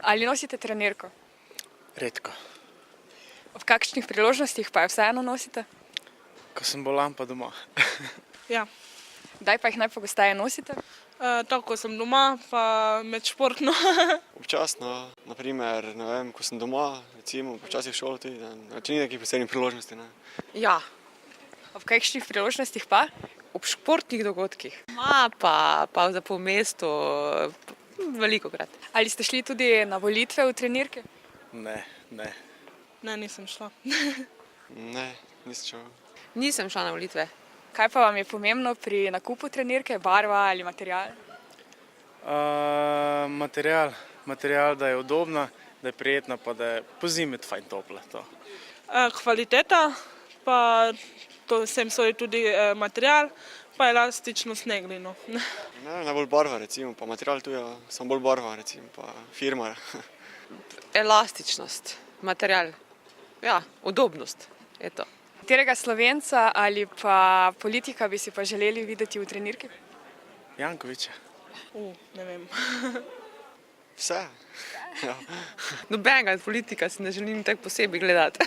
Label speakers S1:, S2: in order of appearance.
S1: Ali nosite trenirko?
S2: Redko.
S1: Ob kakšnih priložnostih pa jo vseeno nosite?
S2: Ko sem bolan, pa doma.
S3: Ja,
S1: Kdaj pa jih najpogosteje nosite?
S3: tako ko sem doma, pa med športno.
S4: Občasno, naprimer, ne vem, ko sem doma, recimo, počasih v šolo tudi, če ni nekih posebnih priložnosti, ne.
S5: Ja,
S1: Ob kakšnih priložnostih pa?
S5: ob športnih dogodkih. Pa za po mestu, veliko krat.
S1: Ali ste šli tudi na volitve v trenirki?
S2: Ne.
S3: Ne, nisem šla.
S4: Ne, nisem šel.
S5: Nisem šla na volitve.
S1: Kaj pa vam je pomembno pri nakupu trenirke, barva ali material?
S2: Material, da je udobna, da je prijetna, pa da je po zimi fajn topla. To.
S3: Kvaliteta, pa to sem sodi tudi material, pa elastičnost ne glino.
S4: Ne, najbolj barva, recimo, pa material tu je, samo bolj barva, recimo, pa firma.
S5: Elastičnost, material, ja, udobnost, je to.
S1: Katerega Slovenca ali pa politika bi si pa želeli videti v trenirki?
S2: Jankovića.
S3: Ne vem.
S4: Vse. Ja.
S5: Nobenega politika si ne želim tako posebej gledati.